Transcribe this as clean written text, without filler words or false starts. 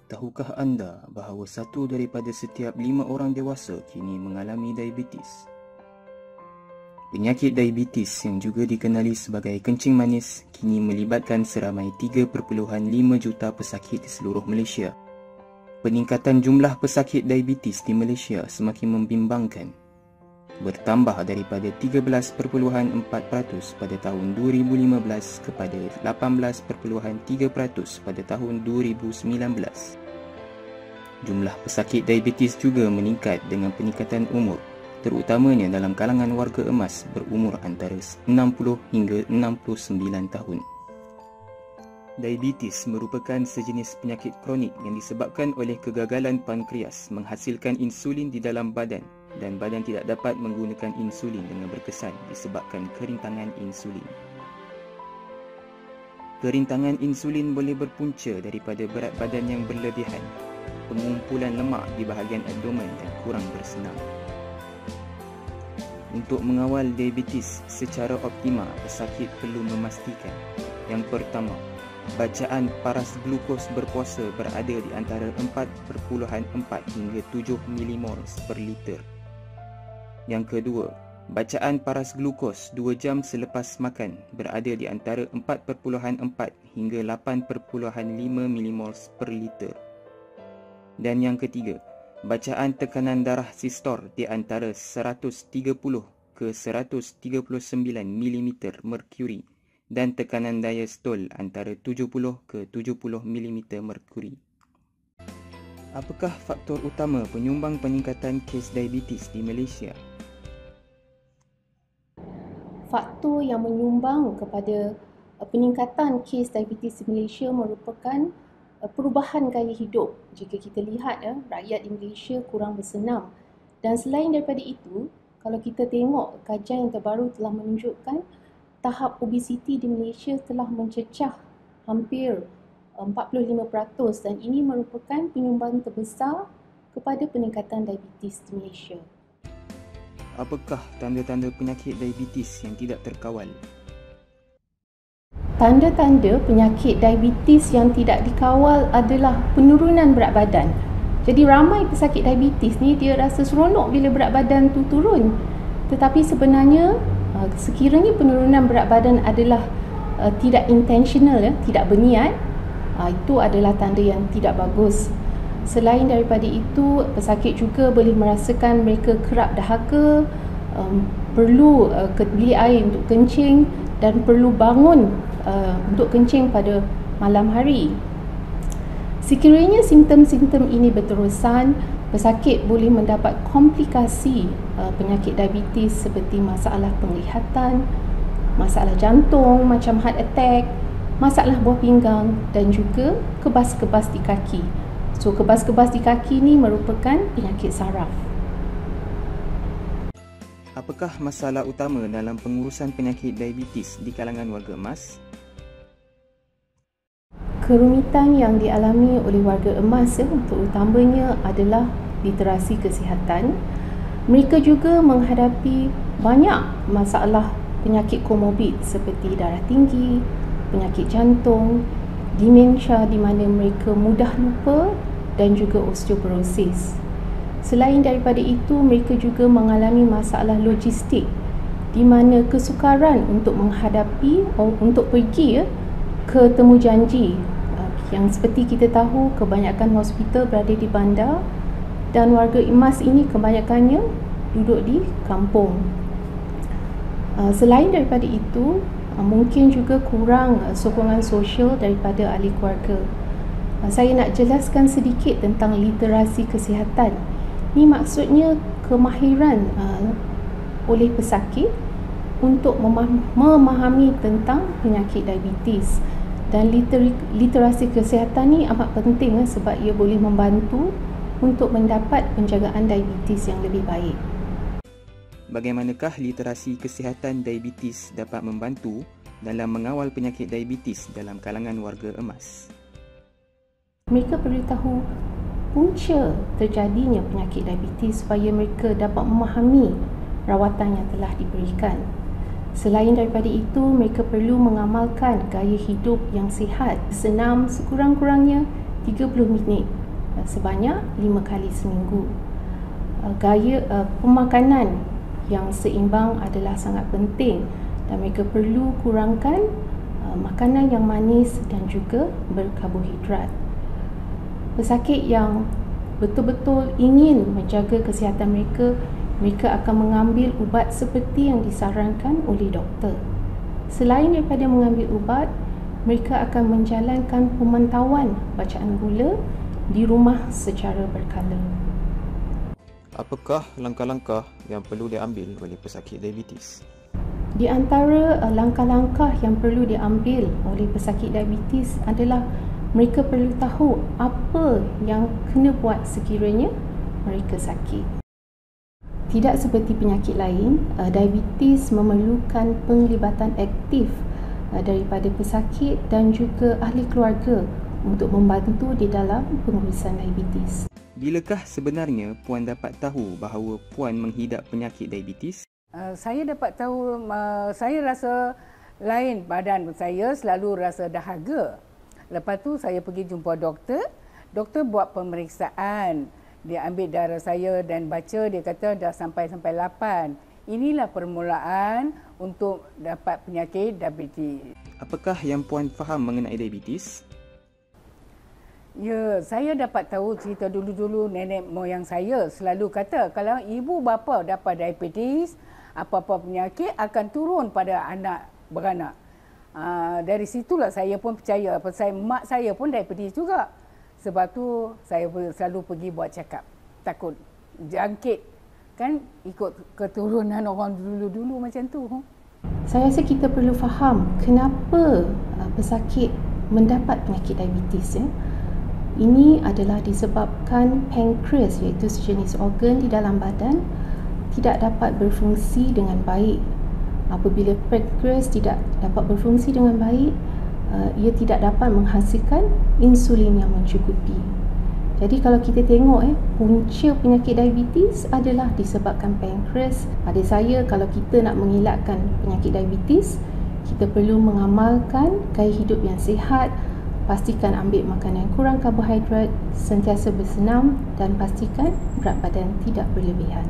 Tahukah anda bahawa 1 daripada setiap 5 orang dewasa kini mengalami diabetes? Penyakit diabetes yang juga dikenali sebagai kencing manis kini melibatkan seramai 3.5 juta pesakit di seluruh Malaysia. Peningkatan jumlah pesakit diabetes di Malaysia semakin membimbangkan, bertambah daripada 13.4% pada tahun 2015 kepada 18.3% pada tahun 2019. Jumlah pesakit diabetes juga meningkat dengan peningkatan umur, terutamanya dalam kalangan warga emas berumur antara 60 hingga 69 tahun. Diabetes merupakan sejenis penyakit kronik yang disebabkan oleh kegagalan pankreas menghasilkan insulin di dalam badan dan badan tidak dapat menggunakan insulin dengan berkesan disebabkan kerintangan insulin. Kerintangan insulin boleh berpunca daripada berat badan yang berlebihan, pengumpulan lemak di bahagian abdomen dan kurang bersenam. Untuk mengawal diabetes secara optimal, pesakit perlu memastikan: yang pertama, bacaan paras glukos berpuasa berada di antara 4.4 hingga 7 millimoles per liter. Yang kedua, bacaan paras glukos 2 jam selepas makan berada di antara 4.4 hingga 8.5 millimoles per liter. Dan yang ketiga, bacaan tekanan darah sistol di antara 130 ke 139 mm merkuri dan tekanan diastol antara 70 ke 70 mm merkuri. Apakah faktor utama penyumbang peningkatan kes diabetes di Malaysia? Faktor yang menyumbang kepada peningkatan kes diabetes di Malaysia merupakan perubahan gaya hidup. Jika kita lihat rakyat di Malaysia kurang bersenam, dan selain daripada itu, kalau kita tengok kajian yang terbaru telah menunjukkan tahap obesiti di Malaysia telah mencecah hampir 45% dan ini merupakan penyumbang terbesar kepada peningkatan diabetes di Malaysia. Apakah tanda-tanda penyakit diabetes yang tidak terkawal? Tanda-tanda penyakit diabetes yang tidak dikawal adalah penurunan berat badan. Jadi ramai pesakit diabetes ni dia rasa seronok bila berat badan tu turun. Tetapi sebenarnya sekiranya penurunan berat badan adalah tidak intentional, tidak berniat, itu adalah tanda yang tidak bagus. Selain daripada itu, pesakit juga boleh merasakan mereka kerap dahaga, perlu bilik air untuk kencing dan perlu bangun untuk kencing pada malam hari. Sekiranya simptom-simptom ini berterusan, pesakit boleh mendapat komplikasi penyakit diabetes seperti masalah penglihatan, masalah jantung macam heart attack, masalah buah pinggang dan juga kebas-kebas di kaki. So, kebas-kebas di kaki ni merupakan penyakit saraf. Apakah masalah utama dalam pengurusan penyakit diabetes di kalangan warga emas? Kerumitan yang dialami oleh warga emas terutamanya adalah literasi kesihatan. Mereka juga menghadapi banyak masalah penyakit komorbid seperti darah tinggi, penyakit jantung, demensia di mana mereka mudah lupa dan juga osteoporosis. Selain daripada itu, mereka juga mengalami masalah logistik di mana kesukaran untuk menghadapi atau untuk pergi ke temujanji. Yang seperti kita tahu, kebanyakan hospital berada di bandar dan warga emas ini kebanyakannya duduk di kampung. Selain daripada itu, mungkin juga kurang sokongan sosial daripada ahli keluarga. Saya nak jelaskan sedikit tentang literasi kesihatan. Ini maksudnya kemahiran oleh pesakit untuk memahami tentang penyakit diabetes. Dan literasi kesihatan ni amat penting sebab ia boleh membantu untuk mendapat penjagaan diabetes yang lebih baik. Bagaimanakah literasi kesihatan diabetes dapat membantu dalam mengawal penyakit diabetes dalam kalangan warga emas? Mereka perlu tahu punca terjadinya penyakit diabetes supaya mereka dapat memahami rawatan yang telah diberikan. Selain daripada itu, mereka perlu mengamalkan gaya hidup yang sihat. Senam sekurang-kurangnya 30 minit sebanyak 5 kali seminggu. Gaya pemakanan yang seimbang adalah sangat penting dan mereka perlu kurangkan makanan yang manis dan juga berkarbohidrat. Pesakit yang betul-betul ingin menjaga kesihatan mereka, mereka akan mengambil ubat seperti yang disarankan oleh doktor. Selain daripada mengambil ubat, mereka akan menjalankan pemantauan bacaan gula di rumah secara berkala. Apakah langkah-langkah yang perlu diambil oleh pesakit diabetes? Di antara langkah-langkah yang perlu diambil oleh pesakit diabetes adalah mereka perlu tahu apa yang kena buat sekiranya mereka sakit. Tidak seperti penyakit lain, diabetes memerlukan penglibatan aktif daripada pesakit dan juga ahli keluarga untuk membantu di dalam pengurusan diabetes. Bilakah sebenarnya puan dapat tahu bahawa puan menghidap penyakit diabetes? Saya dapat tahu, saya rasa lain badan saya, selalu rasa dahaga. Lepas tu saya pergi jumpa doktor. Doktor buat pemeriksaan. Dia ambil darah saya dan baca, dia kata dah sampai 8. Inilah permulaan untuk dapat penyakit diabetes. Apakah yang puan faham mengenai diabetes? Ya, saya dapat tahu cerita dulu-dulu nenek moyang saya selalu kata kalau ibu bapa dapat diabetes, apa-apa penyakit akan turun pada anak beranak. Dari situlah saya pun percaya, pasal mak saya pun diabetes juga. Sebab tu saya selalu pergi buat check up. Takut jangkit kan ikut keturunan orang dulu-dulu macam tu. Saya rasa kita perlu faham kenapa pesakit mendapat penyakit diabetes. Ini adalah disebabkan pankreas, iaitu sejenis organ di dalam badan, tidak dapat berfungsi dengan baik. Apabila pankreas tidak dapat berfungsi dengan baik, ia tidak dapat menghasilkan insulin yang mencukupi. Jadi kalau kita tengok punca penyakit diabetes adalah disebabkan pankreas. Pada saya, kalau kita nak mengelakkan penyakit diabetes, kita perlu mengamalkan gaya hidup yang sihat, pastikan ambil makanan kurang karbohidrat, sentiasa bersenam dan pastikan berat badan tidak berlebihan.